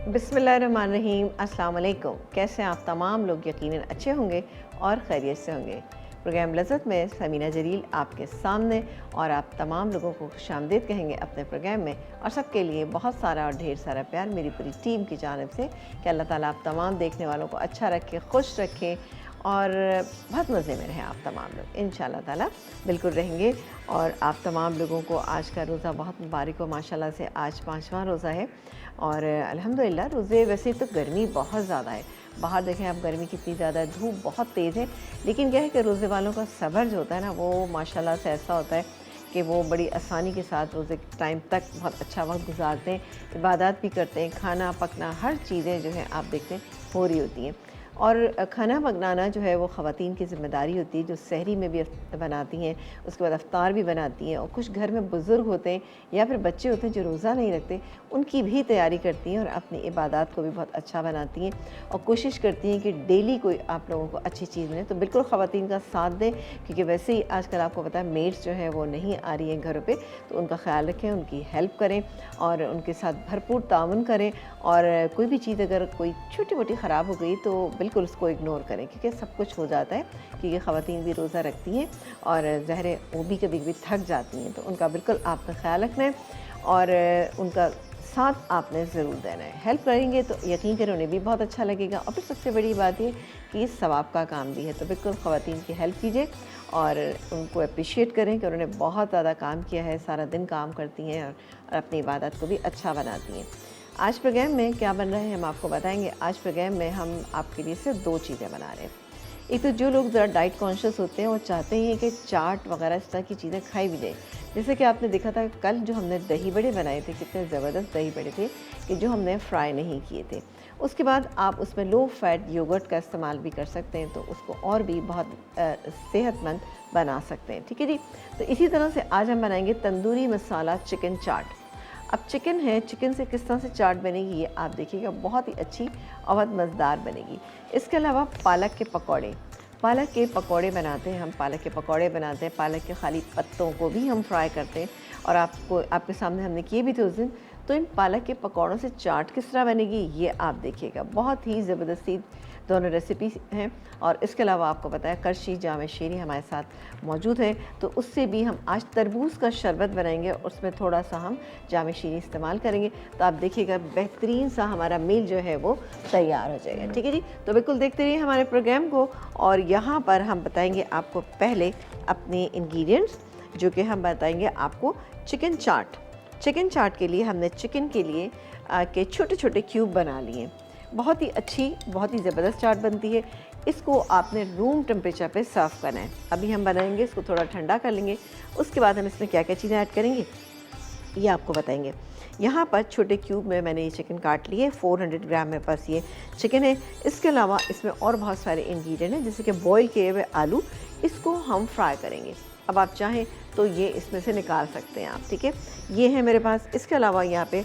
बिस्मिल्लाहिर्रहमानिर्रहीम। अस्सलाम वालेकुम। कैसे हैं आप तमाम लोग? यकीनन अच्छे होंगे और खैरियत से होंगे। प्रोग्राम लज़्ज़त में समीना जलील आपके सामने, और आप तमाम लोगों को खुशामदीद कहेंगे अपने प्रोग्राम में, और सबके लिए बहुत सारा और ढेर सारा प्यार मेरी पूरी टीम की जानिब से कि अल्लाह ताला आप तमाम देखने वालों को अच्छा रखे, खुश रखे और बहुत मज़े में रहें आप तमाम लोग। इंशाअल्लाह ताला बिल्कुल रहेंगे। और आप तमाम लोगों को आज का रोज़ा बहुत मुबारक हो। माशाल्लाह से आज 5वां रोज़ा है और अल्हम्दुलिल्लाह रोज़े, वैसे तो गर्मी बहुत ज़्यादा है, बाहर देखें आप गर्मी कितनी ज़्यादा है, धूप बहुत तेज़ है, लेकिन क्या है कि रोज़े वालों का सब्र जो होता है ना, वो माशाल्लाह से ऐसा होता है कि वो बड़ी आसानी के साथ रोज़े के टाइम तक बहुत अच्छा वक्त गुजारते हैं, इबादत भी करते हैं, खाना पकना हर चीज़ें जो हैं आप देखते हैं हो रही होती हैं। और खाना बनाना जो है वो ख़वातीन की ज़िम्मेदारी होती है, जो सहरी में भी बनाती हैं, उसके बाद अफ्तार भी बनाती हैं, और कुछ घर में बुज़ुर्ग होते हैं या फिर बच्चे होते हैं जो रोज़ा नहीं रखते, उनकी भी तैयारी करती हैं और अपनी इबादत को भी बहुत अच्छा बनाती हैं और कोशिश करती हैं कि डेली कोई आप लोगों को अच्छी चीज़ मिले। तो बिल्कुल ख़वातीन का साथ दें, क्योंकि वैसे ही आजकल आपको पता है मेड्स जो हैं वो नहीं आ रही हैं घरों पर, तो उनका ख्याल रखें, उनकी हेल्प करें और उनके साथ भरपूर ताउन करें। और कोई भी चीज़ अगर कोई छोटी मोटी ख़राब हो गई तो बिल्कुल उसको इग्नोर करें, क्योंकि सब कुछ हो जाता है, क्योंकि ख़वातीन भी रोज़ा रखती हैं और ज़ाहिर वो भी कभी कभी थक जाती हैं, तो उनका बिल्कुल आपने ख्याल रखना है और उनका साथ आपने ज़रूर देना है। हेल्प करेंगे तो यकीन करें उन्हें भी बहुत अच्छा लगेगा, और फिर सबसे बड़ी बात ये कि इस सवाब का काम भी है, तो बिल्कुल ख़वातीन की हेल्प कीजिए और उनको अप्रिशिएट करें कि उन्होंने बहुत ज़्यादा काम किया है, सारा दिन काम करती हैं और अपनी इबादत को भी अच्छा बनाती हैं। आज प्रोग्राम में क्या बन रहा है हम आपको बताएंगे। आज प्रोग्राम में हम आपके लिए सिर्फ 2 चीज़ें बना रहे हैं। एक तो जो लोग ज़रा डाइट कॉन्शियस होते हैं वो चाहते हैं कि चाट वगैरह इस तरह की चीज़ें खाई भी जाए। जैसे कि आपने देखा था कल जो हमने दही बड़े बनाए थे, कितने ज़बरदस्त दही बड़े थे कि जो हमने फ्राई नहीं किए थे। उसके बाद आप उसमें लो फैट योगर्ट का इस्तेमाल भी कर सकते हैं, तो उसको और भी बहुत सेहतमंद बना सकते हैं। ठीक है जी। तो इसी तरह से आज हम बनाएंगे तंदूरी मसाला चिकन चाट। अब चिकन है, चिकन से किस तरह से चाट बनेगी ये आप देखिएगा, बहुत ही अच्छी और बहुत मज़ेदार बनेगी। इसके अलावा पालक के पकौड़े, पालक के पकौड़े बनाते हैं हम, पालक के पकौड़े बनाते हैं, पालक के खाली पत्तों को भी हम फ्राई करते हैं और आपको आपके सामने हमने किए भी थे उस दिन। तो इन पालक के पकौड़ों से चाट किस तरह बनेगी ये आप देखिएगा, बहुत ही ज़बरदस्ती दोनों रेसिपी हैं। और इसके अलावा आपको पता है करशी जाम शीरी हमारे साथ मौजूद है, तो उससे भी हम आज तरबूज का शरबत बनाएंगे और उसमें थोड़ा सा हम जाम शीरी इस्तेमाल करेंगे, तो आप देखिएगा बेहतरीन सा हमारा मील जो है वो तैयार हो जाएगा। ठीक है जी। तो बिल्कुल देखते रहिए हमारे प्रोग्राम को, और यहाँ पर हम बताएंगे आपको पहले अपने इंग्रेडिएंट्स, जो कि हम बताएंगे आपको चिकन चाट। चिकन चाट के लिए हमने चिकन के लिए के छोटे छोटे क्यूब बना लिए। बहुत ही अच्छी, बहुत ही ज़बरदस्त चाट बनती है। इसको आपने रूम टेम्परेचर पे सर्व करना है। अभी हम बनाएंगे, इसको थोड़ा ठंडा कर लेंगे, उसके बाद हम इसमें क्या क्या चीज़ें ऐड करेंगे ये आपको बताएंगे। यहाँ पर छोटे क्यूब में मैंने ये चिकन काट लिए, 400 ग्राम मेरे पास ये चिकन है। इसके अलावा इसमें और बहुत सारे इंग्रेडिएंट हैं, जैसे कि बॉईल किए हुए आलू, इसको हम फ्राई करेंगे। अब आप चाहें तो ये इसमें से निकाल सकते हैं आप। ठीक है, ये है मेरे पास। इसके अलावा यहाँ पे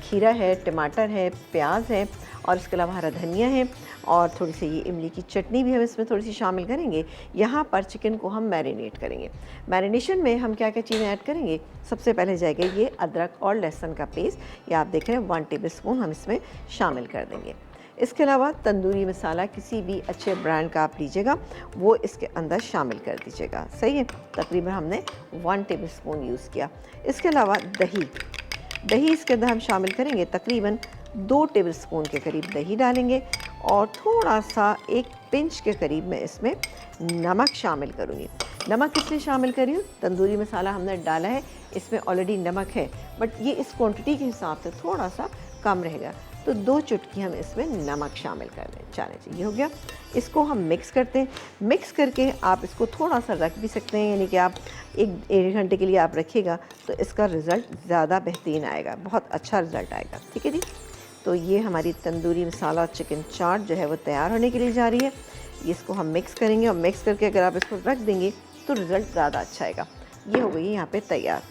खीरा है, टमाटर है, प्याज है, और इसके अलावा हरा धनिया है, और थोड़ी सी ये इमली की चटनी भी हम इसमें थोड़ी सी शामिल करेंगे। यहाँ पर चिकन को हम मैरिनेट करेंगे। मैरिनेशन में हम क्या क्या चीज़ें ऐड करेंगे, सबसे पहले जाएगा ये अदरक और लहसुन का पेस्ट, ये आप देख रहे हैं 1 टेबल स्पून हम इसमें शामिल कर देंगे। इसके अलावा तंदूरी मसाला किसी भी अच्छे ब्रांड का आप लीजिएगा, वो इसके अंदर शामिल कर दीजिएगा। सही है, तकरीबन हमने 1 टेबल स्पून यूज़ किया। इसके अलावा दही, दही इसके अंदर हम शामिल करेंगे, तकरीबन 2 टेबल स्पून के करीब दही डालेंगे, और थोड़ा सा 1 पिंच के करीब मैं इसमें नमक शामिल करूँगी। नमक इसलिए शामिल करी हूँ, तंदूरी मसाला हमने डाला है, इसमें ऑलरेडी नमक है, बट ये इस क्वांटिटी के हिसाब से थोड़ा सा कम रहेगा, तो 2 चुटकी हम इसमें नमक शामिल कर दें, जाने चाहिए। हो गया। इसको हम मिक्स करते हैं। मिक्स करके आप इसको थोड़ा सा रख भी सकते हैं, यानी कि आप 1 घंटे के लिए आप रखिएगा तो इसका रिज़ल्ट ज़्यादा बेहतरीन आएगा, बहुत अच्छा रिज़ल्ट आएगा। ठीक है जी। तो ये हमारी तंदूरी मसाला चिकन चाट जो है वो तैयार होने के लिए जा रही है। इसको हम मिक्स करेंगे, और मिक्स करके अगर आप इसको रख देंगे तो रिज़ल्ट ज़्यादा अच्छा आएगा। ये हो गई यहाँ पे तैयार।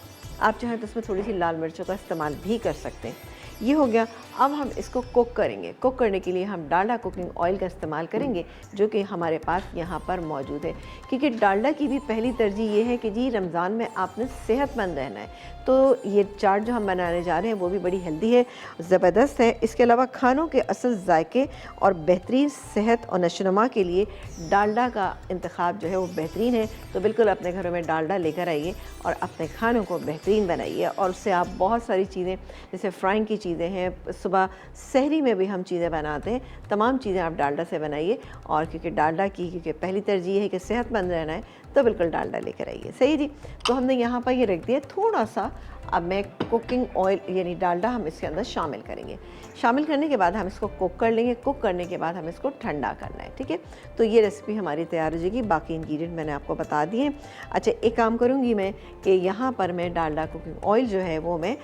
आप चाहें तो इसमें थोड़ी सी लाल मिर्चों का इस्तेमाल भी कर सकते हैं। ये हो गया। अब हम इसको कुक करेंगे। कुक करने के लिए हम डालडा कुकिंग ऑयल का इस्तेमाल करेंगे, जो कि हमारे पास यहाँ पर मौजूद है, क्योंकि डालडा की भी पहली तरजीह ये है कि जी रमज़ान में आपने सेहतमंद रहना है। तो ये चाट जो हम बनाने जा रहे हैं वो भी बड़ी हेल्दी है, ज़बरदस्त है। इसके अलावा खानों के असल जायके और बेहतरीन सेहत और नशोनुमा के लिए डालडा का इंतखाब जो है वो बेहतरीन है। तो बिल्कुल अपने घरों में डालडा लेकर आइए और अपने खानों को बेहतरीन बनाइए, और उससे आप बहुत सारी चीज़ें, जैसे फ्राइंग की चीज़ें हैं, सुबह सहरी में भी हम चीज़ें बनाते हैं, तमाम चीज़ें आप डालडा से बनाइए। और क्योंकि डालडा की क्योंकि पहली तरजीह है कि सेहतमंद रहना है, तो बिल्कुल डालडा लेकर आइए। सही जी। तो हमने यहाँ पर ये रख दिया थोड़ा सा। अब मैं कुकिंग ऑयल यानी डालडा हम इसके अंदर शामिल करेंगे। शामिल करने के बाद हम इसको कुक कर लेंगे। कुक करने के बाद हम इसको ठंडा करना है, ठीक है। तो ये रेसिपी हमारी तैयार हो जाएगी। बाकी इंग्रेडिएंट मैंने आपको बता दिए। अच्छा, एक काम करूँगी मैं कि यहाँ पर मैं डालडा कुकिंग ऑयल जो है वो मैं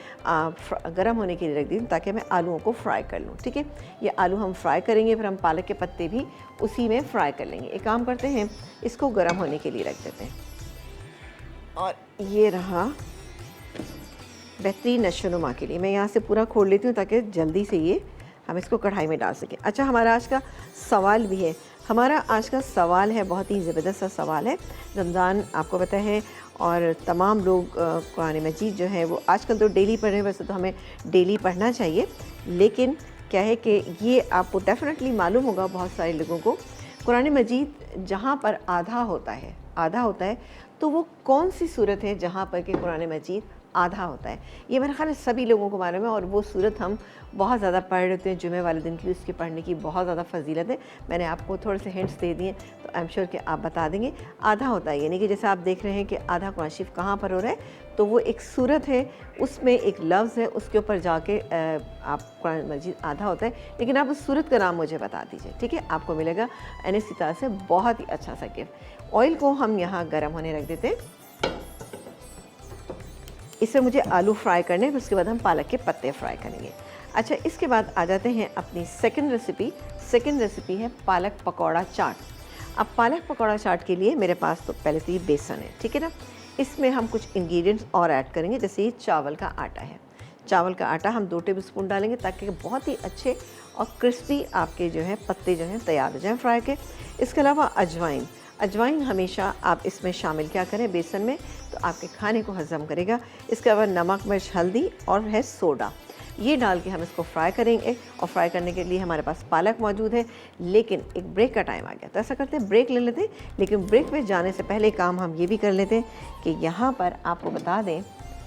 गर्म होने के लिए रख दी, ताकि मैं आलूओं को फ्राई कर लूँ, ठीक है। ये आलू हम फ्राई करेंगे, फिर हम पालक के पत्ते भी उसी में फ्राई कर लेंगे। एक काम करते हैं, इसको गर्म होने के लिए रख देते हैं। और ये रहा बेहतरीन नशोनुमा के लिए। मैं यहाँ से पूरा खोल लेती हूँ ताकि जल्दी से ये हम इसको कढ़ाई में डाल सकें। अच्छा, हमारा आज का सवाल भी है। हमारा आज का सवाल है, बहुत ही ज़बरदस्त सा सवाल है। रमज़ान आपको पता है, और तमाम लोग कुरान मजीद जो है वो आजकल तो डेली पढ़ रहे हैं। वैसे तो हमें डेली पढ़ना चाहिए, लेकिन क्या है कि ये आपको डेफिनेटली मालूम होगा बहुत सारे लोगों को, कुरान मजीद जहाँ पर आधा होता है, तो वो कौन सी सूरत है जहाँ पर कि कुरान मजीद आधा होता है? ये मेरे ख्याल है सभी लोगों को मालूम है, और वो सूरत हम बहुत ज़्यादा पढ़ लेते हैं। जुमे वाले दिन की उसके पढ़ने की बहुत ज़्यादा फजीलत है। मैंने आपको थोड़े से हिंट्स दे दिए, तो आई एम श्योर कि आप बता देंगे। आधा होता है यानी कि जैसे आप देख रहे हैं कि आधा कुरान शरीफ कहाँ पर हो रहा है, तो वो एक सूरत है, उसमें एक लफ्ज़ है, उसके ऊपर जाके आप कुरान मजीद आधा होता है। लेकिन आप उस सूरत का नाम मुझे बता दीजिए, ठीक है। आपको मिलेगा NSC से बहुत ही अच्छा सा गिफ्ट। ऑयल को हम यहाँ गर्म होने रख देते हैं। इसमें मुझे आलू फ्राई करने हैं, उसके बाद हम पालक के पत्ते फ्राई करेंगे। अच्छा, इसके बाद आ जाते हैं अपनी सेकंड रेसिपी है पालक पकौड़ा चाट। अब पालक पकौड़ा चाट के लिए मेरे पास तो पहले से ही बेसन है, ठीक है ना। इसमें हम कुछ इंग्रेडिएंट्स और ऐड करेंगे, जैसे ये चावल का आटा है। चावल का आटा हम 2 टेबल स्पून डालेंगे, ताकि बहुत ही अच्छे और क्रिस्पी आपके जो है पत्ते जो हैं तैयार हो जाएँ फ्राई के। इसके अलावा अजवाइन हमेशा आप इसमें शामिल क्या करें बेसन में, तो आपके खाने को हज़म करेगा। इसके अलावा नमक, मिर्च, हल्दी और है सोडा, ये डाल के हम इसको फ्राई करेंगे। और फ्राई करने के लिए हमारे पास पालक मौजूद है, लेकिन एक ब्रेक का टाइम आ गया, तो ऐसा करते हैं ब्रेक ले लेते हैं। लेकिन ब्रेक में जाने से पहले काम हम ये भी कर लेते हैं कि यहाँ पर आपको बता दें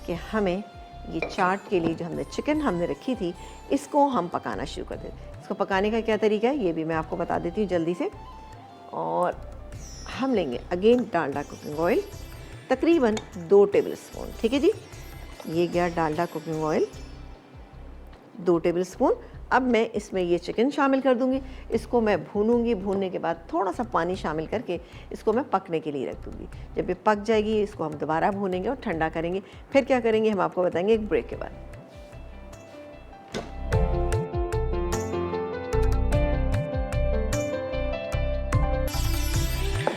कि हमें ये चाट के लिए जो हमने चिकन हमने रखी थी, इसको हम पकाना शुरू कर देते। इसको पकाने का क्या तरीका है ये भी मैं आपको बता देती हूँ जल्दी से। और हम लेंगे अगेन डालडा कुकिंग ऑयल, तकरीबन 2 टेबल स्पून, ठीक है जी। ये गया Dalda cooking oil 2 table spoon. अब मैं इसमें ये चिकन शामिल कर दूंगी। इसको मैं भूनूंगी, भूनने के बाद थोड़ा सा पानी शामिल करके इसको मैं पकने के लिए रख दूंगी। जब ये पक जाएगी, इसको हम दोबारा भूनेंगे और ठंडा करेंगे। फिर क्या करेंगे हम आपको बताएंगे एक ब्रेक के बाद।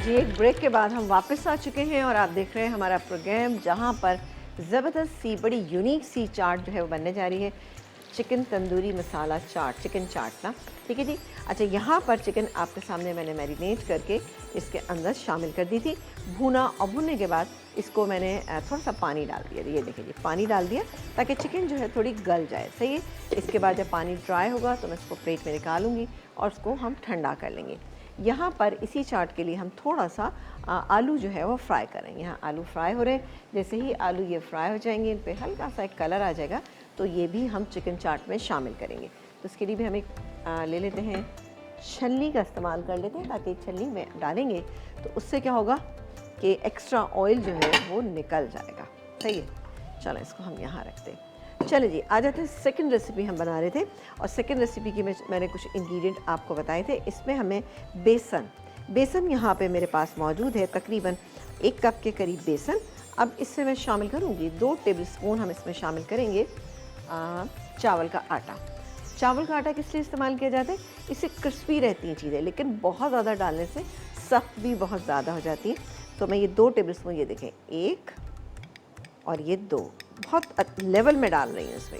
जी, एक ब्रेक के बाद हम वापस आ चुके हैं और आप देख रहे हैं हमारा प्रोग्राम, जहां पर ज़बरदस्त सी बड़ी यूनिक सी चाट जो है वो बनने जा रही है, चिकन तंदूरी मसाला चाट, चिकन चाट ना, ठीक है जी। अच्छा, यहाँ पर चिकन आपके सामने मैंने मैरिनेट करके इसके अंदर शामिल कर दी थी, भूना। और भूनने के बाद इसको मैंने थोड़ा सा पानी डाल दिया, ये देखिए जी, पानी डाल दिया ताकि चिकन जो है थोड़ी गल जाए, सही है। इसके बाद जब पानी ड्राई होगा तो मैं इसको प्लेट में निकालूंगी और उसको हम ठंडा कर लेंगे। यहाँ पर इसी चाट के लिए हम थोड़ा सा आलू जो है वो फ्राई करेंगे। यहाँ आलू फ्राई हो रहे हैं, जैसे ही आलू ये फ्राई हो जाएंगे, इन पे हल्का सा एक कलर आ जाएगा, तो ये भी हम चिकन चाट में शामिल करेंगे। तो इसके लिए भी हम एक ले लेते हैं, छलनी का इस्तेमाल कर लेते हैं, ताकि छलनी में डालेंगे तो उससे क्या होगा कि एक्स्ट्रा ऑयल जो है वो निकल जाएगा, सही है। चलो इसको हम यहाँ रखते हैं। चले जी, आ जाते हैं सेकंड रेसिपी हम बना रहे थे, और सेकंड रेसिपी की मैंने कुछ इंग्रेडिएंट आपको बताए थे। इसमें हमें बेसन यहाँ पे मेरे पास मौजूद है, तकरीबन 1 कप के करीब बेसन। अब इससे मैं शामिल करूँगी 2 टेबल स्पून हम इसमें शामिल करेंगे चावल का आटा। चावल का आटा किस लिए इस्तेमाल किया जाता है? इससे क्रिस्पी रहती हैं चीज़ें, लेकिन बहुत ज़्यादा डालने से सख्त भी बहुत ज़्यादा हो जाती है। तो मैं ये 2 टेबल स्पून, ये देखें 1 और ये 2, बहुत लेवल में डाल रही हूँ इसमें।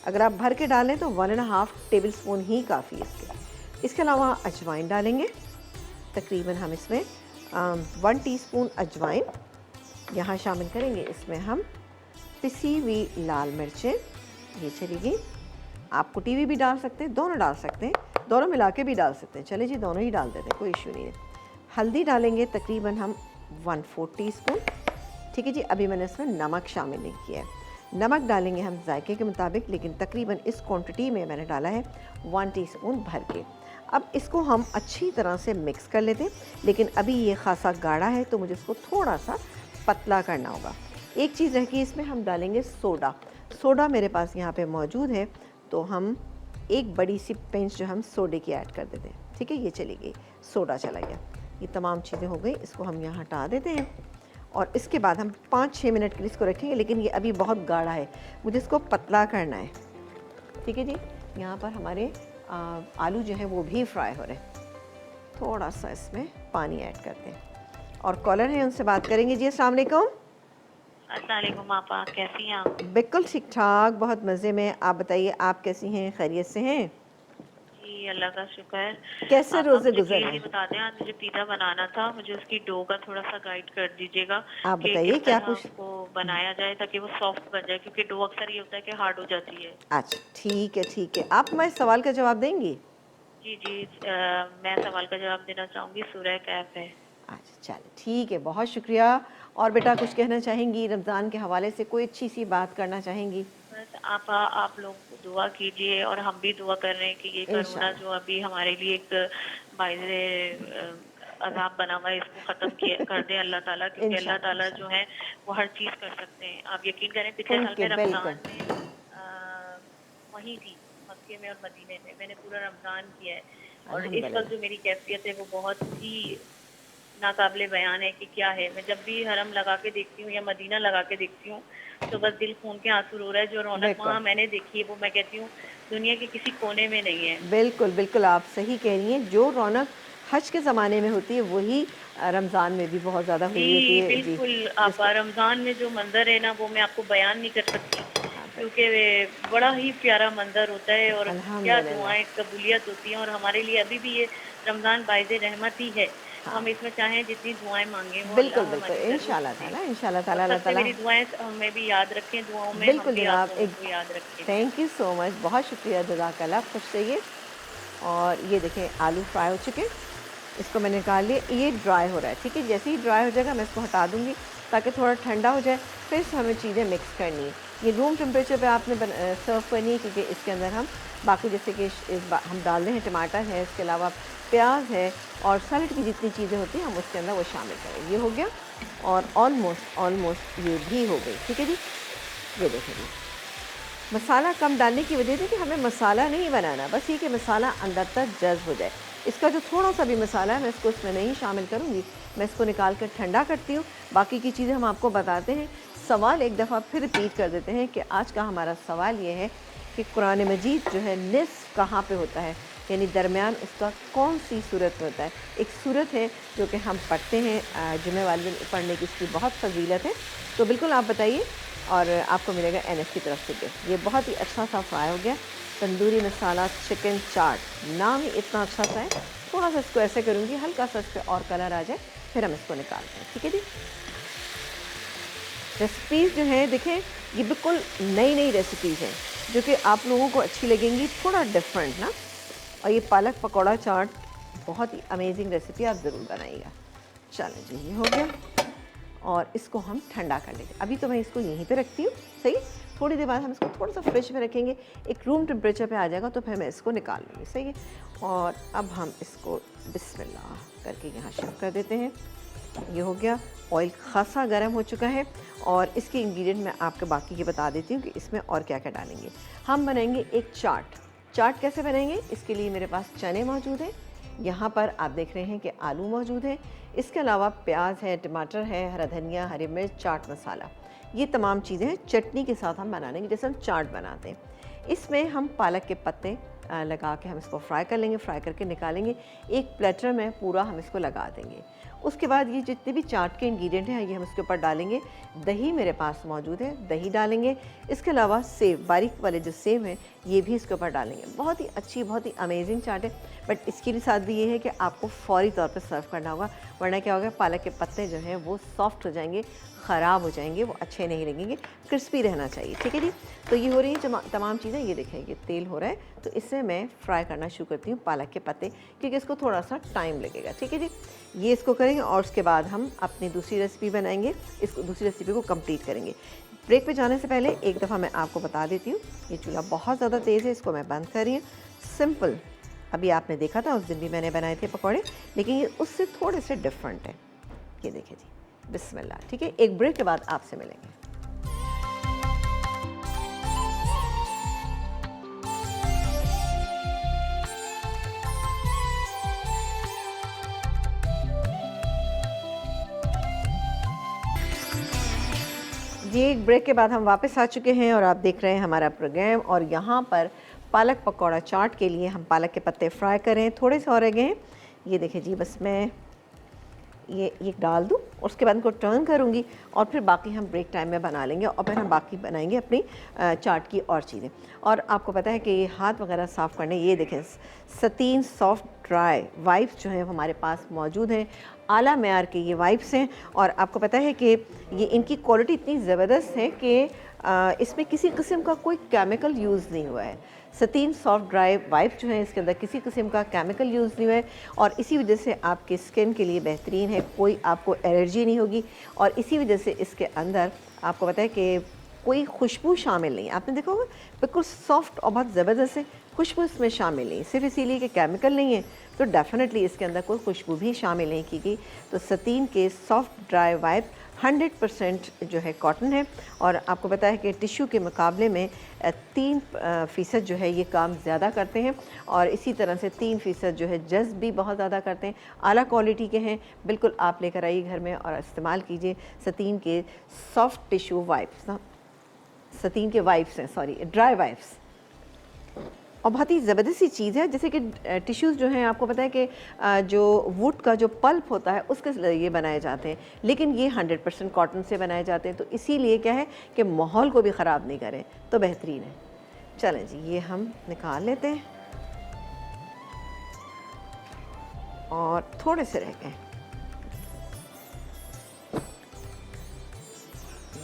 अगर आप भर के डालें तो 1.5 टेबल स्पून ही काफ़ी है इसके अलावा अजवाइन डालेंगे, तकरीबन हम इसमें 1 टीस्पून अजवाइन यहाँ शामिल करेंगे। इसमें हम पिसी हुई लाल मिर्चें, ये चलेगी, आप कुटी हुई भी डाल सकते हैं, दोनों डाल सकते हैं, दोनों मिला के भी डाल सकते हैं, चले जी दोनों ही डाल देते हैं, कोई इशू नहीं है। हल्दी डालेंगे तकरीबन हम 1/4 टीस्पून, ठीक है जी। अभी मैंने इसमें नमक शामिल नहीं किया है, नमक डालेंगे हम जायके के मुताबिक, लेकिन तकरीबन इस क्वांटिटी में मैंने डाला है 1 टीस्पून भर के। अब इसको हम अच्छी तरह से मिक्स कर लेते हैं, लेकिन अभी ये खासा गाढ़ा है तो मुझे इसको थोड़ा सा पतला करना होगा। एक चीज़ रह गई, इसमें हम डालेंगे सोडा। सोडा मेरे पास यहाँ पे मौजूद है, तो हम एक बड़ी सी पिंच जो हम सोडे की ऐड कर देते हैं, ठीक है। ये चली गई, सोडा चला गया, ये तमाम चीज़ें हो गई। इसको हम यहाँ हटा देते हैं और इसके बाद हम 5-6 मिनट के लिए इसको रखेंगे, लेकिन ये अभी बहुत गाढ़ा है, मुझे इसको पतला करना है, ठीक है जी। यहाँ पर हमारे आलू जो है वो भी फ्राई हो रहे हैं। थोड़ा सा इसमें पानी ऐड करते हैं और कॉलर है, उनसे बात करेंगे। जी अस्सलाम वालेकुम। अस्सलाम वालेकुम आपा, कैसी हैं आप? बिल्कुल ठीक ठाक, बहुत मज़े में। आप बताइए, आप कैसी हैं, खैरियत से हैं? जी अल्लाह का शुक्र। कैसे आप रोज़े मुझे गुजर रहे प्लीज़ ये हैं? बता दें, आज मुझे पिज़्ज़ा बनाना था, मुझे उसकी डो का थोड़ा सा गाइड कर दीजिएगा आप कि बताइए किस क्या तरह कुछ। उसको बनाया जाए ताकि वो सॉफ्ट बन जाए, क्योंकि डो अक्सर ये होता है कि हार्ड हो जाती है। अच्छा ठीक है ठीक है, आप हमारे सवाल का जवाब देंगी? जी जी, मैं सवाल का जवाब देना चाहूँगी, सूरह कैफ है। अच्छा चलिए ठीक है, बहुत शुक्रिया। और बेटा कुछ कहना चाहेंगी रमज़ान के हवाले से, कोई अच्छी सी बात करना चाहेंगी? बस आप लोग दुआ कीजिए और हम भी दुआ कर रहे हैं कि ये कोरोना इंशाल्लाह। जो अभी हमारे लिए एक बाइज़े अज़ाब बना हुआ है, इसको ख़त्म किया कर दें अल्लाह ताला, क्योंकि अल्लाह इंशाल्लाह ताला जो इंशाल्लाह है वो हर चीज़ कर सकते हैं। आप यकीन करें, पिछले साल उनके में बिल्कुल। रमज़ान में वहीं थी, मक्के में और मदीने में, मैंने पूरा रमज़ान किया है। और इस वक्त अल्हम्दुलिल्लाह। जो मेरी कैफियत है वो बहुत ही नाकाबिले बयान है कि क्या है। मैं जब भी हरम लगा के देखती हूँ या मदीना लगा के देखती हूँ तो बस दिल खून के आंसू रो रहा है। जो रौनक बिल्कुल वहाँ मैंने देखी है वो मैं कहती हूँ दुनिया के किसी कोने में नहीं है। बिल्कुल बिल्कुल, आप सही कह रही हैं। जो रौनक हज के ज़माने में होती है वही रमज़ान में भी बहुत ज़्यादा हुई होती जी है जी। बिल्कुल, आप जिसको रमज़ान में जो मंज़र है ना वो मैं आपको बयान नहीं कर सकती, हाँ क्योंकि वे बड़ा ही प्यारा मंज़र होता है और क्या अल्हम्दुलिल्लाह। दुआएं कबूलियत होती हैं। और हमारे लिए अभी भी ये रमज़ान बाइज़ रहमत ही है। हाँ हम इसमें चाहें जितनी दुआएं मांगें वो बिल्कुल अल्लाह बिल्कुल, हमारी ज़रूर सुने। इंशाल्लाह और ताला अल्लाह सबसे ताला। मेरी दुआएं हमें भी याद रखें दुआओं में, हम बिल्कुल भी आप जनाब, लोगों एक को याद रखें। थैंक यू सो मच, बहुत शुक्रिया, जज़ाकल्लाह, खुश रहिए। और ये देखें आलू फ्राई हो चुके हैं, इसको मैंने निकाल लिया। ये ड्राई हो रहा है, ठीक है। जैसे ही ड्राई हो जाएगा मैं इसको हटा दूँगी ताकि थोड़ा ठंडा हो जाए, फिर से हमें चीज़ें मिक्स करनी है। ये रूम टेम्परेचर पे आपने सर्व करनी है, क्योंकि इसके अंदर हम बाकी जैसे कि हम डाल रहे हैं, टमाटर है, इसके अलावा प्याज है और सलाद की जितनी चीज़ें होती हैं हम उसके अंदर वो शामिल करें। ये हो गया और ऑलमोस्ट ये भी हो गई, ठीक है जी। ये देखें जी, मसाला कम डालने की वजह से कि हमें मसाला नहीं बनाना, बस ये कि मसाला अंदर तक जज्ब हो जाए। इसका जो थोड़ा सा भी मसाला है मैं इसको इसमें नहीं शामिल करूँगी, मैं इसको निकाल कर ठंडा करती हूँ। बाकी की चीज़ें हम आपको बताते हैं। सवाल एक दफ़ा फिर रिपीट कर देते हैं कि आज का हमारा सवाल ये है कि कुरान मजीद जो है निस्फ़ कहाँ पे होता है, यानी दरमियान उसका कौन सी सूरत में होता है। एक सूरत है जो कि हम पढ़ते हैं, जुमे वाले दिन पढ़ने की इसकी बहुत फजीलत है। तो बिल्कुल आप बताइए और आपको मिलेगा NF की तरफ से गिफ्ट। ये बहुत ही अच्छा सा फ्राई हो गया। तंदूरी मसाला चिकन चाट, नाम ही इतना अच्छा सा है। थोड़ा सा इसको ऐसे करूँगी, हल्का सा इस पर और कलर आ जाए, फिर हम इसको निकालते हैं, ठीक है जी। रेसिपीज़ जो हैं देखें, ये बिल्कुल नई नई रेसिपीज़ हैं जो कि आप लोगों को अच्छी लगेंगी, थोड़ा डिफरेंट ना। और ये पालक पकौड़ा चाट बहुत ही अमेजिंग रेसिपी, आप ज़रूर बनाइएगा। चलें जी, ये हो गया और इसको हम ठंडा कर लेंगे। अभी तो मैं इसको यहीं पे रखती हूँ, सही। थोड़ी देर बाद हम इसको थोड़ा सा फ्रिज में रखेंगे, एक रूम टेम्परेचर पे आ जाएगा तो फिर मैं इसको निकाल लूँगी, सही है। और अब हम इसको बिस्मिल्लाह करके यहाँ शिफ्ट कर देते हैं। ये हो गया, ऑयल खासा गर्म हो चुका है और इसके इंग्रेडिएंट मैं आपको बाकी के बता देती हूँ कि इसमें और क्या क्या डालेंगे। हम बनाएंगे एक चाट कैसे बनाएंगे, इसके लिए मेरे पास चने मौजूद हैं, यहाँ पर आप देख रहे हैं कि आलू मौजूद है, इसके अलावा प्याज है, टमाटर है, हरा धनिया, हरी मिर्च, चाट मसाला, ये तमाम चीज़ें हैं। चटनी के साथ हम बना लेंगे जैसे हम चाट बनाते हैं। इसमें हम पालक के पत्ते लगा के हम इसको फ्राई कर लेंगे, फ्राई करके निकालेंगे। एक प्लेटर में पूरा हम इसको लगा देंगे उसके बाद ये जितने भी चाट के इंग्रेडिएंट हैं ये हम इसके ऊपर डालेंगे। दही मेरे पास मौजूद है, दही डालेंगे। इसके अलावा सेव, बारीक वाले जो सेव हैं ये भी इसके ऊपर डालेंगे। बहुत ही अच्छी, बहुत ही अमेजिंग चाट है। बट इसके लिए साथ भी ये है कि आपको फ़ौरी तौर पर सर्व करना होगा, वरना क्या होगा, पालक के पत्ते जो हैं वो सॉफ्ट हो जाएंगे, ख़राब हो जाएंगे, वो अच्छे नहीं लगेंगे, क्रिस्पी रहना चाहिए। ठीक है जी। तो ये हो रही है तमाम चीज़ें। ये देखें ये तेल हो रहा है, तो इससे मैं फ्राई करना शुरू करती हूँ पालक के पत्ते, क्योंकि इसको थोड़ा सा टाइम लगेगा। ठीक है जी। ये इसको करेंगे और उसके बाद हम अपनी दूसरी रेसिपी बनाएंगे, इसको दूसरी रेसिपी को कंप्लीट करेंगे। ब्रेक पे जाने से पहले एक दफ़ा मैं आपको बता देती हूँ, ये चूल्हा बहुत ज़्यादा तेज़ है, इसको मैं बंद कर रही हूँ। सिंपल, अभी आपने देखा था उस दिन भी मैंने बनाए थे पकौड़े, लेकिन ये उससे थोड़े से डिफरेंट है। ये देखिए जी, बिस्मिल्लाह। ठीक है, एक ब्रेक के बाद आपसे मिलेंगे। ये एक ब्रेक के बाद हम वापस आ चुके हैं और आप देख रहे हैं हमारा प्रोग्राम। और यहाँ पर पालक पकौड़ा चाट के लिए हम पालक के पत्ते फ्राई करें, थोड़े से और रह गए हैं। ये देखिए जी, बस मैं ये डाल दूँ, उसके बाद इनको टर्न करूँगी और फिर बाकी हम ब्रेक टाइम में बना लेंगे और फिर हम बाकी बनाएंगे अपनी चाट की और चीज़ें। और आपको पता है कि ये हाथ वगैरह साफ़ करने, ये देखें सतीन सॉफ्ट ड्राई वाइप्स जो हैं हमारे पास मौजूद हैं। आला मेयार के ये वाइप्स हैं और आपको पता है कि ये इनकी क्वालिटी इतनी ज़बरदस्त है कि इसमें किसी किस्म का कोई केमिकल यूज़ नहीं हुआ है। सतीन सॉफ्ट ड्राई वाइप जो है इसके अंदर किसी किस्म का केमिकल यूज़ नहीं हुआ है और इसी वजह से आपकी स्किन के लिए बेहतरीन है, कोई आपको एलर्जी नहीं होगी। और इसी वजह से इसके अंदर आपको पता है कि कोई खुशबू शामिल नहीं है। आपने देखा होगा बिल्कुल सॉफ्ट और बहुत ज़बरदस्त है, खुशबू इसमें शामिल नहीं, सिर्फ इसीलिए कि केमिकल नहीं है तो डेफिनेटली इसके अंदर कोई खुशबू भी शामिल नहीं की गई। तो सतीन के सॉफ्ट ड्राई वाइप 100% जो है कॉटन है और आपको पता है कि टिश्यू के मुकाबले में 3% जो है ये काम ज़्यादा करते हैं और इसी तरह से 3% जो है जज्ब भी बहुत ज़्यादा करते हैं। आला क्वालिटी के हैं, बिल्कुल आप लेकर आइए घर में और इस्तेमाल कीजिए सतीन के सॉफ्ट टिश्यू वाइप्स। सतीन के वाइप्स हैं, सॉरी ड्राई वाइप्स, और बहुत ही ज़बरदस्त सी चीज़ है। जैसे कि टिश्यूज़ जो हैं आपको पता है कि जो वुड का जो पल्प होता है उसके ज़रिए बनाए जाते हैं, लेकिन ये 100% कॉटन से बनाए जाते हैं। तो इसीलिए क्या है कि माहौल को भी ख़राब नहीं करें, तो बेहतरीन है। चलें जी, ये हम निकाल लेते हैं और थोड़े से रह गए,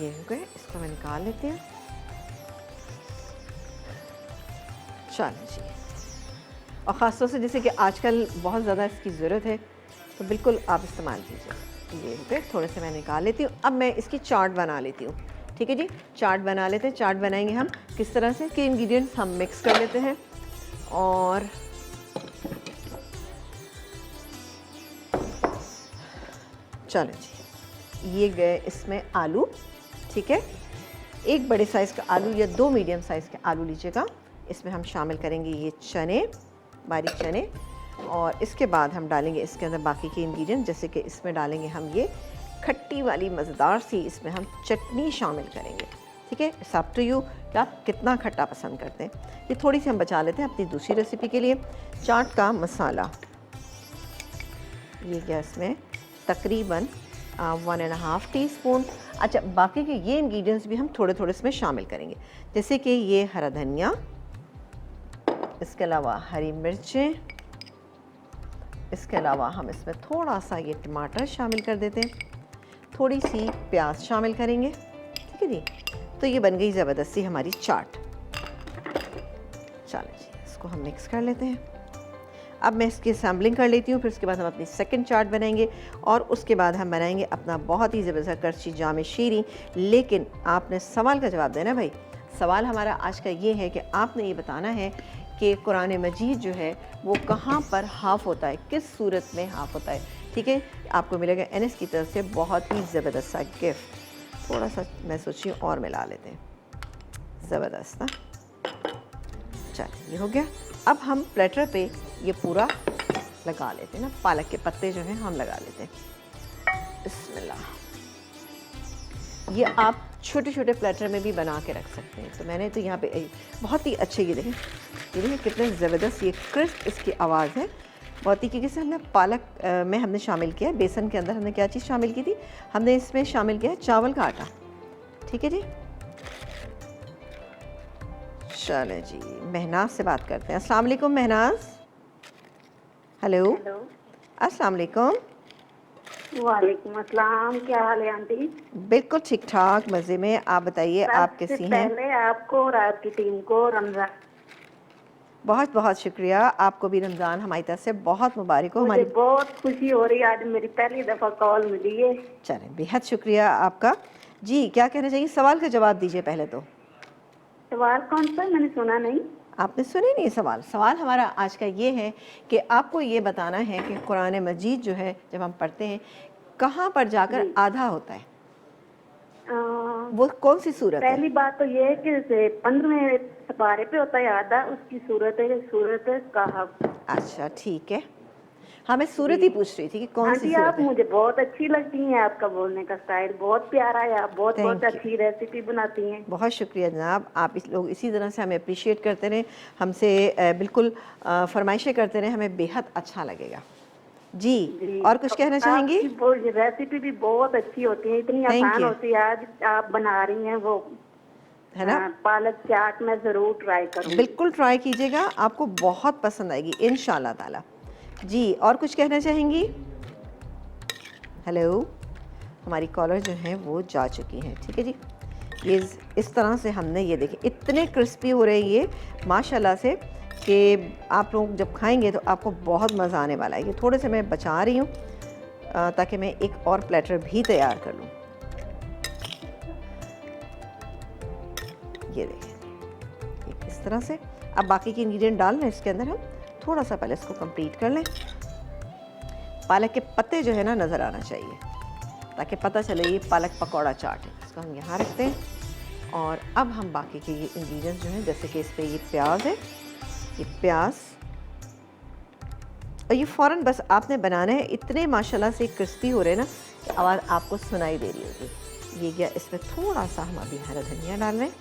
ये हो गए, इसको मैं निकाल लेती हूँ। चलें जी, और ख़ास तौर से जैसे कि आजकल बहुत ज़्यादा इसकी ज़रूरत है तो बिल्कुल आप इस्तेमाल कीजिए। ये फिर थोड़े से मैं निकाल लेती हूँ। अब मैं इसकी चाट बना लेती हूँ। ठीक है जी, चाट बना लेते हैं। चाट बनाएंगे हम किस तरह से कि इंग्रेडिएंट्स हम मिक्स कर लेते हैं और चलें जी, ये गए इसमें आलू। ठीक है, एक बड़े साइज़ का आलू या 2 मीडियम साइज़ के आलू लीजिएगा। इसमें हम शामिल करेंगे ये चने, बारीक चने, और इसके बाद हम डालेंगे इसके अंदर बाकी के इंग्रेडिएंट, जैसे कि इसमें डालेंगे हम ये खट्टी वाली मज़ेदार सी इसमें हम चटनी शामिल करेंगे। ठीक है, इट्स अप टू यू कि आप कितना खट्टा पसंद करते हैं। ये थोड़ी सी हम बचा लेते हैं अपनी दूसरी रेसिपी के लिए। चाट का मसाला, ये क्या इसमें तकरीबन 1.5 टीस्पून। अच्छा, बाकी के ये इंग्रेडिएंट्स भी हम थोड़े थोड़े इसमें शामिल करेंगे, जैसे कि ये हरा धनिया, इसके अलावा हरी मिर्चें, इसके अलावा हम इसमें थोड़ा सा ये टमाटर शामिल कर देते हैं, थोड़ी सी प्याज शामिल करेंगे। ठीक है जी, तो ये बन गई ज़बरदस्ती हमारी चाट। चलें जी, इसको हम मिक्स कर लेते हैं। अब मैं इसकी सैम्पलिंग कर लेती हूँ, फिर उसके बाद हम अपनी सेकंड चाट बनाएंगे और उसके बाद हम बनाएंगे अपना बहुत ही ज़बरदस्त करछी जाम शीरी। लेकिन आपने सवाल का जवाब देना भाई। सवाल हमारा आज का ये है कि आपने ये बताना है कि कुरान मजीद जो है वो कहाँ पर हाफ़ होता है, किस सूरत में हाफ़ होता है। ठीक है, आपको मिलेगा एनएस की तरफ से बहुत ही ज़बरदस्त सा गिफ्ट। थोड़ा सा मैं सोची और मिला लेते हैं, ज़बरदस्त ना। चलिए, ये हो गया। अब हम प्लेटर पे ये पूरा लगा लेते हैं ना, पालक के पत्ते जो हैं हम लगा लेते हैं। बिस्मिल्लाह। ये आप छोटे छोटे प्लेटर में भी बना के रख सकते हैं। तो मैंने तो यहाँ पे बहुत ही अच्छे, ये देखें कितने ज़बरदस्त, ये क्रिस्प इसकी आवाज़ है। बहुत तरीके से हमने पालक में हमने शामिल किया है। बेसन के अंदर हमने क्या चीज़ शामिल की थी, हमने इसमें शामिल किया है चावल का आटा। ठीक है जी। चलें जी, महनाज से बात करते हैं। अस्सलाम वालेकुम महनाज। हेलो। हेलो। अस्सलाम वालेकुम। वालेकुम अस्सलाम, क्या हाल है आंटी? बिल्कुल ठीक ठाक, मज़े में। आप बताइए आप सबसे कैसी हैं? पहले आपको और आपकी टीम को रमजान। बहुत बहुत शुक्रिया, आपको भी रमज़ान हमारी तरफ से बहुत मुबारक हो। मुझे हमारी बहुत खुशी हो रही है, आज मेरी पहली दफ़ा कॉल मिली है। चलें, बेहद शुक्रिया आपका जी। क्या कहना चाहिए, सवाल का जवाब दीजिए पहले तो। सवाल कौन सा, मैंने सुना नहीं। आपने सुने नहीं सवाल? सवाल हमारा आज का ये है कि आपको ये बताना है कि कुरान मजीद जो है जब हम पढ़ते हैं कहाँ पर जाकर जी। आधा होता है, अ, वो कौन सी सूरत है? पहली बात तो ये है कि 15वें सिपारे पे होता है आधा, उसकी सूरत है कहफ। अच्छा ठीक है, हाँ मैं सूरत ही जी पूछ रही थी कि कौन सी आंटी, सूरत आप है। मुझे बहुत अच्छी लगती हैं, आपका बोलने का स्टाइल बहुत प्यारा है, आप बहुत बहुत थैंक यू, अच्छी रेसिपी बनाती हैं। बहुत शुक्रिया जनाब। आप लोग इसी तरह से हमें अप्रिशिएट करते रहें, हमसे बिल्कुल फरमाइशें करते रहें, हमें बेहद अच्छा लगेगा जी। जी, और कुछ कहना चाहेंगी? आपकी वो रेसिपी भी बहुत अच्छी होती है, इतनी थैंक आसान यू। होती है। आज आप बना रही हैं वो है ना, पालक चाट, मैं ज़रूर ट्राई करूँगी। बिल्कुल ट्राई कीजिएगा, आपको बहुत पसंद आएगी इंशाल्लाह ताला जी। और कुछ कहना चाहेंगी? हेलो, हमारी कॉलर जो हैं वो जा चुकी हैं। ठीक है जी, ये इस तरह से हमने ये देखें इतने क्रिस्पी हो रहे हैं ये माशाल्लाह से कि आप लोग जब खाएंगे तो आपको बहुत मज़ा आने वाला है। ये थोड़े से मैं बचा रही हूँ ताकि मैं एक और प्लेटर भी तैयार कर लूँ। ये देखें इस तरह से। अब बाकी के इंग्रेडिएंट डाल लें इसके अंदर। हम थोड़ा सा पहले इसको कंप्लीट कर लें। पालक के पत्ते जो है ना नज़र आना चाहिए ताकि पता चले ये पालक पकौड़ा चाट है। इसको हम यहाँ रखते हैं और अब हम बाकी के ये इंग्रेडिएंट्स जो हैं, जैसे कि इस पर ये प्याज है, ये प्याज और ये फ़ौरन बस आपने बनाना है। इतने माशाल्लाह से क्रिस्पी हो रहे हैं ना कि आवाज़ आपको सुनाई दे रही होगी। ये गया, इसमें थोड़ा सा हम अभी हरा धनिया डाल रहे हैं।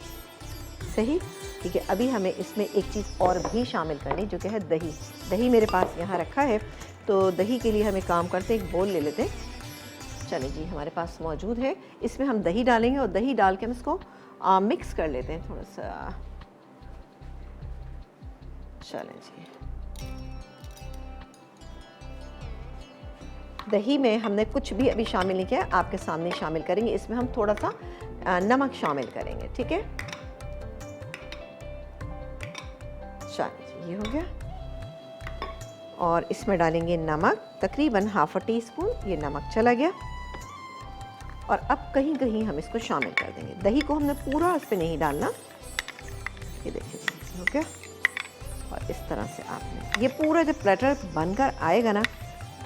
सही, ठीक है। अभी हमें इसमें एक चीज़ और भी शामिल करनी जो कि है दही। दही मेरे पास यहाँ रखा है, तो दही के लिए हम एक काम करते हैं, एक बोल ले लेते हैं। चले जी, हमारे पास मौजूद है। इसमें हम दही डालेंगे और दही डाल के हम इसको मिक्स कर लेते हैं थोड़ा सा। चलें जी, दही में हमने कुछ भी अभी शामिल नहीं किया, आपके सामने शामिल करेंगे। इसमें हम थोड़ा सा नमक शामिल करेंगे। ठीक है, चलिए जी, ये हो गया। और इसमें डालेंगे नमक, तकरीबन ½ टी स्पून ये नमक चला गया। और अब कहीं कहीं हम इसको शामिल कर देंगे। दही को हमने पूरा इस पर नहीं डालना। ये देखिए जी, हो गया। और इस तरह से आपने ये पूरा जब प्लेटर बनकर आएगा ना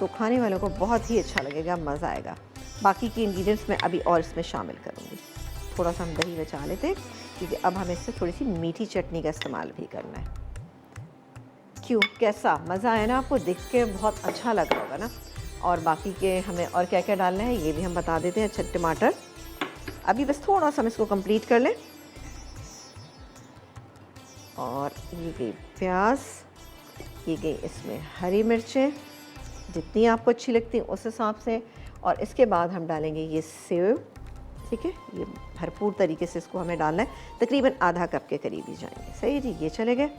तो खाने वालों को बहुत ही अच्छा लगेगा, मज़ा आएगा। बाकी के इंग्रेडिएंट्स मैं अभी और इसमें शामिल करूँगी। थोड़ा सा हम दही बचा लेते हैं क्योंकि अब हमें इससे थोड़ी सी मीठी चटनी का इस्तेमाल भी करना है। क्यों, कैसा मज़ा आया ना? आपको देख के बहुत अच्छा लग रहा होगा ना। और बाकी के हमें और क्या क्या डालना है ये भी हम बता देते हैं। अच्छा, टमाटर अभी बस थोड़ा सा हम इसको कंप्लीट कर लें। और ये गई प्याज, ये गई इसमें हरी मिर्चें जितनी आपको अच्छी लगती हैं उस हिसाब से। और इसके बाद हम डालेंगे ये सेव। ठीक है, ये भरपूर तरीके से इसको हमें डालना है, तकरीबन ½ कप के करीब ही जाएंगे। सही जी, ये चले गए।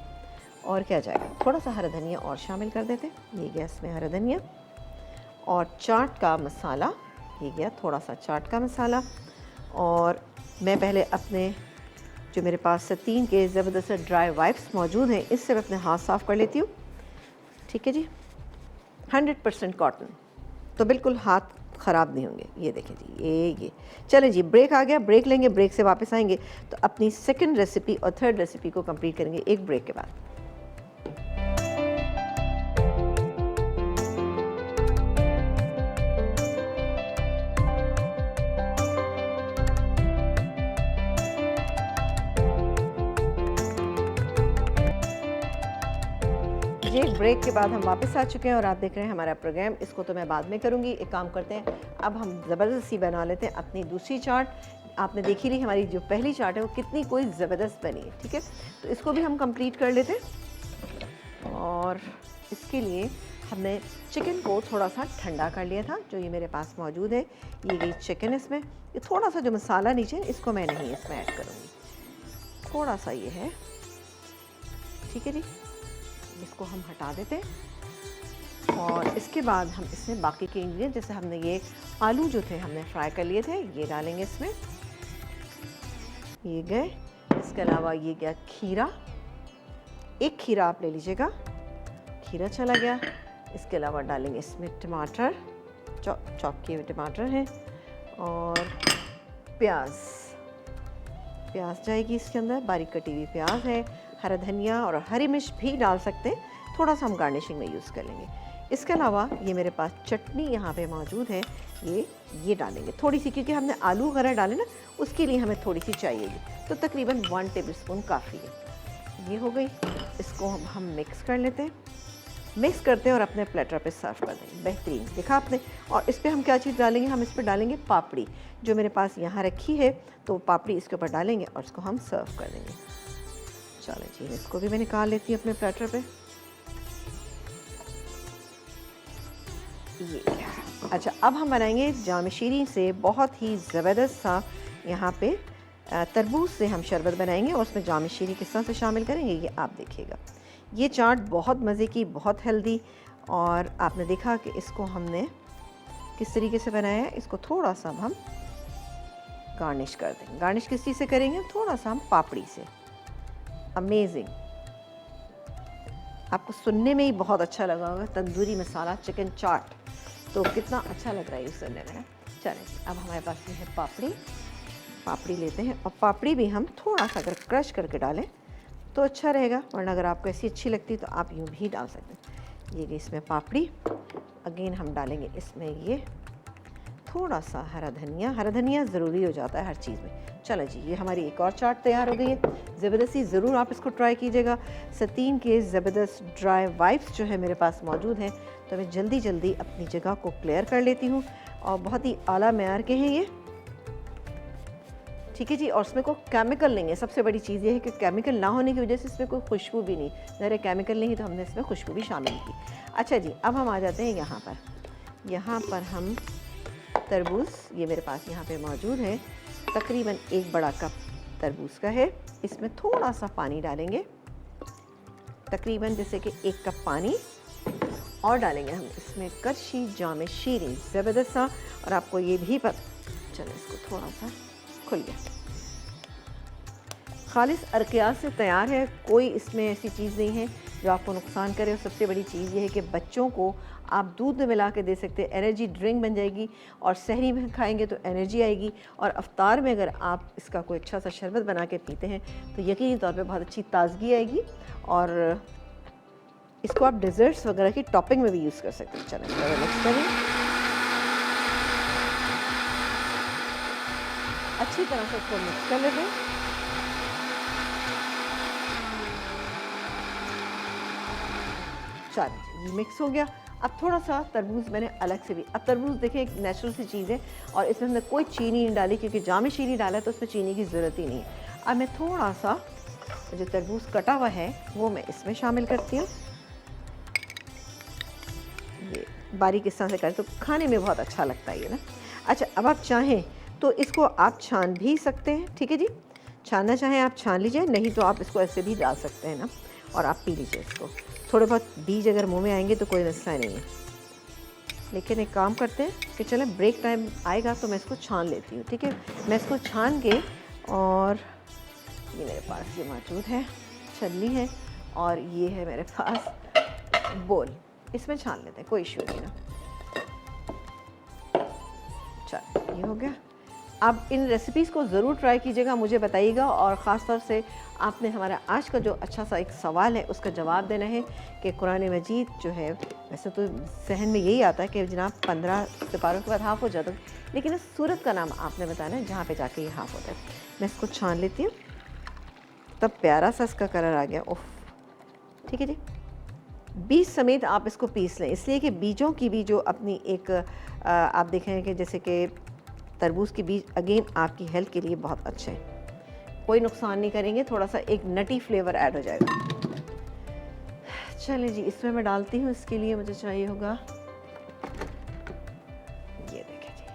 और क्या जाएगा, थोड़ा सा हरा धनिया और शामिल कर देते हैं। ये गया इसमें हरा धनिया और चाट का मसाला। ये गया थोड़ा सा चाट का मसाला। और मैं पहले अपने जो मेरे पास से 3 के ज़बरदस्त ड्राई वाइप्स मौजूद हैं, इससे मैं अपने हाथ साफ़ कर लेती हूँ। ठीक है जी, 100% कॉटन, तो बिल्कुल हाथ ख़राब नहीं होंगे। ये देखें जी, ये चलें जी, ब्रेक आ गया। ब्रेक लेंगे, ब्रेक से वापस आएंगे तो अपनी सेकंड रेसिपी और थर्ड रेसिपी को कंप्लीट करेंगे एक ब्रेक के बाद। जी, ब्रेक के बाद हम वापस आ चुके हैं और आप देख रहे हैं हमारा प्रोग्राम। इसको तो मैं बाद में करूँगी, एक काम करते हैं, अब हम ज़बरदस्त सी बना लेते हैं अपनी दूसरी चाट। आपने देखी नहीं हमारी जो पहली चाट है वो कितनी कोई ज़बरदस्त बनी है। ठीक है, तो इसको भी हम कंप्लीट कर लेते हैं। और इसके लिए हमने चिकन को थोड़ा सा ठंडा कर लिया था, जो ये मेरे पास मौजूद है। ये गई चिकन इसमें। ये थोड़ा सा जो मसाला नीचे, इसको मैं नहीं इसमें ऐड करूँगी, थोड़ा सा ये है, ठीक है जी। इसको हम हटा देते हैं और इसके बाद हम इसमें बाकी के इंग्रेडिएंट, जैसे हमने ये आलू जो थे हमने फ्राई कर लिए थे, ये डालेंगे इसमें। ये गए। इसके अलावा ये गया खीरा, एक खीरा आप ले लीजिएगा, खीरा चला गया। इसके अलावा डालेंगे इसमें टमाटर, चॉप किए हुए टमाटर हैं, और प्याज जाएगी इसके अंदर, बारीक कटी हुई प्याज है, हरा धनिया और हरी मिर्च भी डाल सकते हैं, थोड़ा सा हम गार्निशिंग में यूज़ कर लेंगे। इसके अलावा ये मेरे पास चटनी यहाँ पे मौजूद है, ये डालेंगे थोड़ी सी, क्योंकि हमने आलू वगैरह डाले ना, उसके लिए हमें थोड़ी सी चाहिए, तो तकरीबन 1 टेबलस्पून काफ़ी है। ये हो गई। इसको हम मिक्स कर लेते हैं, मिक्स करते हैं और अपने प्लेटर पे सर्व कर देंगे। बेहतरीन देखा आपने। और इस पर हम क्या चीज़ डालेंगे, हम इस पर डालेंगे पापड़ी, जो मेरे पास यहाँ रखी है, तो पापड़ी इसके ऊपर डालेंगे और इसको हम सर्व कर देंगे। चलो जी, इसको भी मैं निकाल लेती हूँ अपने प्लेटर पे। ये अच्छा, अब हम बनाएंगे जाम शीरी से बहुत ही ज़बरदस्त सा, यहाँ पे तरबूज से हम शरबत बनाएंगे और उसमें जाम शीरी किस तरह से शामिल करेंगे, ये आप देखिएगा। ये चाट बहुत मज़े की, बहुत हेल्दी, और आपने देखा कि इसको हमने किस तरीके से बनाया है। इसको थोड़ा सा हम गार्निश कर देंगे। गार्निश किस चीज़ से करेंगे, थोड़ा सा हम पापड़ी से। अमेजिंग, आपको सुनने में ही बहुत अच्छा लगा होगा, तंदूरी मसाला चिकन चाट, तो कितना अच्छा लग रहा है ये सुनने में। चलें, अब हमारे पास ये है पापड़ी लेते हैं, और पापड़ी भी हम थोड़ा सा अगर क्रश करके डालें तो अच्छा रहेगा, वरना अगर आपको ऐसी अच्छी लगती है तो आप यूँ भी डाल सकते हैं। ये इसमें पापड़ी, अगेन हम डालेंगे इसमें ये थोड़ा सा हरा धनिया ज़रूरी हो जाता है हर चीज़ में। चलो जी, ये हमारी एक और चाट तैयार हो गई है, ज़बरदस्ती। ज़रूर आप इसको ट्राई कीजिएगा। सतीन के ज़बरदस्त ड्राई वाइप्स जो है मेरे पास मौजूद हैं, तो मैं जल्दी अपनी जगह को क्लियर कर लेती हूँ, और बहुत ही आला मेयार के हैं ये, ठीक है जी। और इसमें कोई केमिकल नहीं है, सबसे बड़ी चीज़ ये है कि केमिकल ना होने की वजह से इसमें कोई खुशबू भी नहीं, ज़रा केमिकल नहीं तो हमने इसमें खुशबू भी शामिल की। अच्छा जी, अब हम आ जाते हैं यहाँ पर हम तरबूज, ये मेरे पास यहाँ पे मौजूद है, तकरीबन 1 बड़ा कप तरबूज का है। इसमें थोड़ा सा पानी डालेंगे, तकरीबन जैसे कि 1 कप पानी, और डालेंगे हम इसमें करशी जाम शीरी ज़बरदस्त सा। और आपको ये भी चलो, इसको थोड़ा सा खुल गया, खालिस अरकियात से तैयार है, कोई इसमें ऐसी चीज़ नहीं है जो आपको नुकसान करे। और सबसे बड़ी चीज़ ये है कि बच्चों को आप दूध में मिला के दे सकते हैं, एनर्जी ड्रिंक बन जाएगी, और सहरी में खाएंगे तो एनर्जी आएगी, और अफ्तार में अगर आप इसका कोई अच्छा सा शरबत बना के पीते हैं तो यकीनी तौर पे बहुत अच्छी ताजगी आएगी, और इसको आप डिज़र्ट्स वगैरह की टॉपिंग में भी यूज़ कर सकते हैं। चलें मिक्स करें अच्छी तरह से, इसको मिक्स कर लेते हैं। चलिए, ये मिक्स हो गया। अब थोड़ा सा तरबूज मैंने अलग से भी, अब तरबूज देखें एक नेचुरल सी चीज़ है, और इसमें हमने कोई चीनी नहीं डाली, क्योंकि जाम शीरी डाला है तो उसमें चीनी की ज़रूरत ही नहीं है। अब मैं थोड़ा सा जो तरबूज कटा हुआ है वो मैं इसमें शामिल करती हूँ। ये बारीक इस तरह से करें तो खाने में बहुत अच्छा लगता है ये ना। अच्छा, अब आप चाहें तो इसको आप छान भी सकते हैं, ठीक है जी। छानना चाहें आप छान लीजिए, नहीं तो आप इसको ऐसे भी डाल सकते हैं ना, और आप पी लीजिए इसको। थोड़े बहुत बीज अगर मुंह में आएंगे तो कोई मसला नहीं है, लेकिन एक काम करते हैं कि चलें ब्रेक टाइम आएगा तो मैं इसको छान लेती हूँ, ठीक है। मैं इसको छान के, और ये मेरे पास ये मौजूद है छलनी है, और ये है मेरे पास बोल, इसमें छान लेते हैं, कोई इशू नहीं ना। चल, ये हो गया। आप इन रेसिपीज़ को ज़रूर ट्राई कीजिएगा, मुझे बताइएगा, और ख़ास तौर से आपने हमारा आज का जो अच्छा सा एक सवाल है उसका जवाब देना है कि कुरान मजीद जो है, वैसे तो जहन में यही आता है कि जनाब 15 सिपारों के बाद हाफ़ हो जाता है, लेकिन इस सूरत का नाम आपने बताना है जहाँ पे जाके ये हाफ़ होता है। मैं इसको छान लेती हूँ, तब प्यारा सा इसका कलर आ गया, उफ, ठीक है जी। बीज समेत आप इसको पीस लें, इसलिए कि बीजों की भी जो अपनी एक आप देखें कि जैसे कि तरबूज के बीज अगेन आपकी हेल्थ के लिए बहुत अच्छे हैं, कोई नुकसान नहीं करेंगे, थोड़ा सा एक नटी फ्लेवर ऐड हो जाएगा। चलें जी, इसमें मैं डालती हूँ। इसके लिए मुझे चाहिए होगा, ये देखें जी,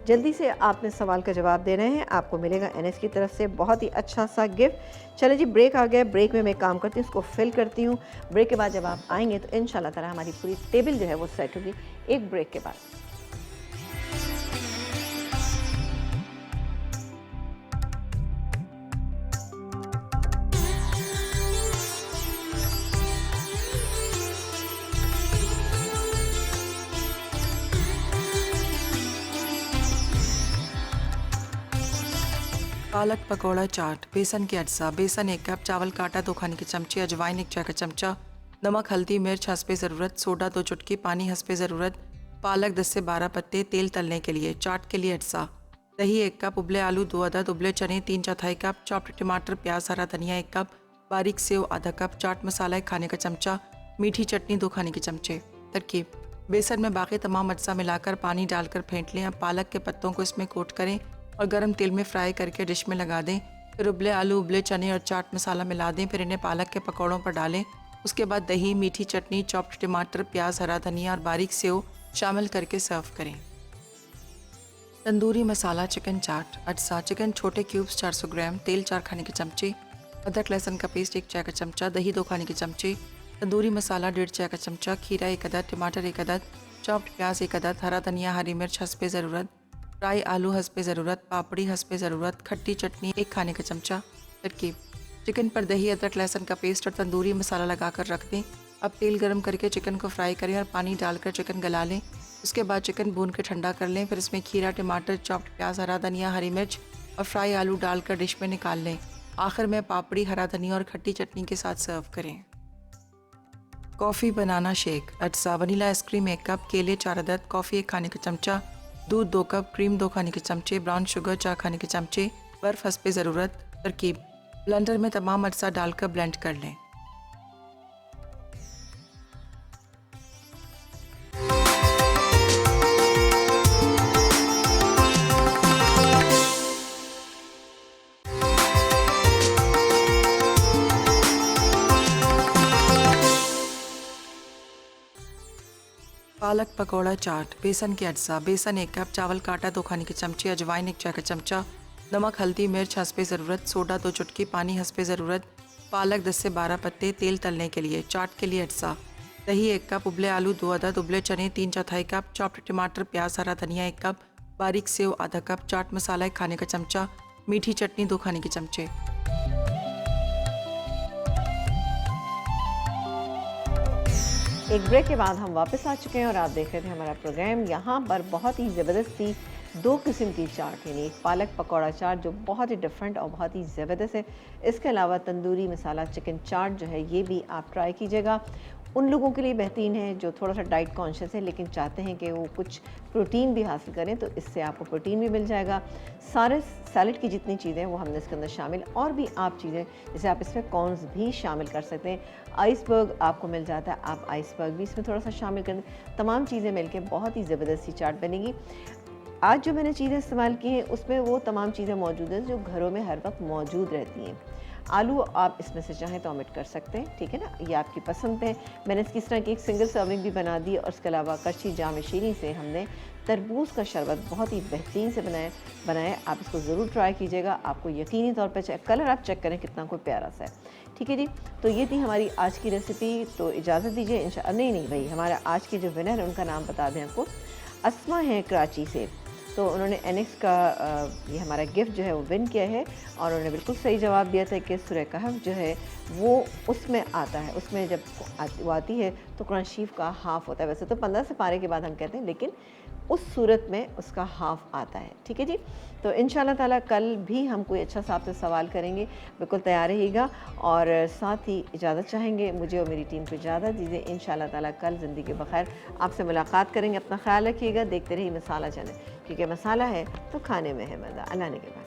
जल्दी से आपने सवाल का जवाब देना है, आपको मिलेगा एनएस की तरफ से बहुत ही अच्छा सा गिफ्ट। चलें जी, ब्रेक आ गया। ब्रेक में मैं काम करती हूँ, उसको फिल करती हूँ। ब्रेक के बाद जब आप आएंगे तो इंशाल्लाह ताला हमारी पूरी टेबल जो है वो सेट होगी एक ब्रेक के बाद। पालक पकौड़ा चाट, बेसन के अज्जा, बेसन 1 कप, चावल का आटा 2 खाने के चमचे, अजवाइन 1 चाय का चमचा, नमक, हल्दी, मिर्च हस्बे ज़रूरत, सोडा 2 चुटकी, पानी हस्बे ज़रूरत, पालक 10 से 12 पत्ते, तेल तलने के लिए, चाट के लिए अज्जा, दही 1 कप, उबले आलू 2 अदद, उबले चने 3/4 कप, चॉप्ड टमाटर, प्याज, हरा धनिया 1 कप, बारीक सेव आधा कप, चाट मसाला 1 खाने का चमचा, मीठी चटनी 2 खाने के चमचे। तरकीब: बेसन में बाकी तमाम अज्जा मिलाकर पानी डालकर फेंट लें। अब पालक के पत्तों को इसमें कोट करें और गरम तेल में फ्राई करके डिश में लगा दें। फिर उबले आलू, उबले चने और चाट मसाला मिला दें। फिर इन्हें पालक के पकौड़ों पर डालें। उसके बाद दही, मीठी चटनी, चॉप्ड टमाटर, प्याज, हरा धनिया और बारीक सेव शामिल करके सर्व करें। तंदूरी मसाला चिकन चाट अज्जा: चिकन छोटे क्यूब्स 400 ग्राम, तेल 4 खाने के चमचे, अदरक लहसुन का पेस्ट 1 चाय का चमचा, दही 2 खाने के चमचे, तंदूरी मसाला 1.5 चाय का चमचा, खीरा 1 अदद, टमाटर 1 अदद, चॉप्ड प्याज 1 अदद, हरा धनिया, हरी मिर्च हस्बे ज़रूरत, फ्राई आलू हस्बे ज़रूरत, पापड़ी हस्बे ज़रूरत, खट्टी चटनी 1 खाने का चमचा। तरकीब: चिकन पर दही, अदरक लहसुन का पेस्ट और तंदूरी मसाला लगाकर रख दें। अब तेल गरम करके चिकन को फ्राई करें और पानी डालकर चिकन गला लें। उसके बाद चिकन भून के ठंडा कर लें। फिर इसमें खीरा, टमाटर, चॉप्ड प्याज, हरा धनिया, हरी मिर्च और फ्राई आलू डालकर डिश में निकाल लें। आखिर में पापड़ी, हरा धनिया और खट्टी चटनी के साथ सर्व करें। कॉफ़ी बनाना शेक अज्जा: वनीला आइसक्रीम 1 कप, केले 4 अदद, कॉफ़ी 1 खाने का चमचा, दूध 2 कप, क्रीम 2 खाने के चमचे, ब्राउन शुगर 4 खाने के चमचे, बर्फ़ हस्बे ज़रूरत। तरकीब: ब्लेंडर में तमाम अज्जा डालकर ब्लेंड कर लें। पालक पकौड़ा चाट, बेसन के अज्जा: बेसन 1 कप, चावल का आटा 2 खाने के चमचे, अजवाइन 1 चाय का चमचा, नमक, हल्दी, मिर्च हस्बे ज़रूरत, सोडा 2 चुटकी, पानी हस्बे ज़रूरत, पालक 10 से 12 पत्ते, तेल तलने के लिए, चाट के लिए अज्जा, दही 1 कप, उबले आलू 2 अदद, उबले चने 3/4 कप, चॉप्ड टमाटर, प्याज, हरा धनिया 1 कप, बारीक सेव आधा कप, चाट मसाला 1 खाने का चमचा, मीठी चटनी 2 खाने के चमचे। एक ब्रेक के बाद हम वापस आ चुके हैं और आप देख रहे थे हमारा प्रोग्राम। यहाँ पर बहुत ही ज़बरदस्ती 2 किस्म की चाट, यानी एक पालक पकौड़ा चाट जो बहुत ही डिफरेंट और बहुत ही ज़बरदस्त है। इसके अलावा तंदूरी मसाला चिकन चाट जो है ये भी आप ट्राई कीजिएगा। उन लोगों के लिए बेहतरीन है जो थोड़ा सा डाइट कॉन्शियस है लेकिन चाहते हैं कि वो कुछ प्रोटीन भी हासिल करें, तो इससे आपको प्रोटीन भी मिल जाएगा। सारे सैलड की जितनी चीज़ें वो हमने इसके अंदर शामिल, और भी आप चीज़ें जैसे आप इसमें कॉर्न्स भी शामिल कर सकते हैं। आइसबर्ग आपको मिल जाता है, आप आइसबर्ग भी इसमें थोड़ा सा शामिल कर दें। तमाम चीज़ें मिलकर बहुत ही ज़बरदस्त सी चाट बनेगी। आज जो मैंने चीज़ें इस्तेमाल की हैं उसमें वो तमाम चीज़ें मौजूद हैं जो घरों में हर वक्त मौजूद रहती हैं। आलू आप इसमें से चाहें तो ऑमिट कर सकते हैं, ठीक है ना, ये आपकी पसंद है। मैंने इसकी इस तरह की एक सिंगल सर्विंग भी बना दी और इसके अलावा कच्ची जाम शीनी से हमने तरबूज का शरबत बहुत ही बेहतरीन से बनाया। आप इसको ज़रूर ट्राई कीजिएगा, आपको यकीनी तौर पर कलर आप चेक करें कितना कोई प्यारा सा है। ठीक है जी, तो ये थी हमारी आज की रेसिपी। तो इजाज़त दीजिए इंशाअल्लाह। नहीं भाई, हमारा आज की जो विनर है उनका नाम बता दें आपको, अस्मा है कराची से। तो उन्होंने एनेक्स का ये हमारा गिफ्ट जो है वो विन किया है और उन्होंने बिल्कुल सही जवाब दिया था कि सूरह कहफ जो है वो उसमें आता है, उसमें जब वो आती है तो कुरान शरीफ का हाफ़ होता है। वैसे तो 15 से पारे के बाद हम कहते हैं, लेकिन उस सूरत में उसका हाफ़ आता है। ठीक है जी, तो इंशाअल्लाह ताला कल भी हम कोई अच्छा सा आपसे सवाल करेंगे, बिल्कुल तैयार रहिएगा। और साथ ही इजाज़त चाहेंगे मुझे और मेरी टीम को इजाज़त दीजिए। इंशाअल्लाह ताला कल ज़िंदगी बखैर आपसे मुलाकात करेंगे। अपना ख्याल रखिएगा, देखते रहिए मसाला चैनल, क्योंकि मसाला है तो खाने में है मज़ा। अल्लाह ने के बाद।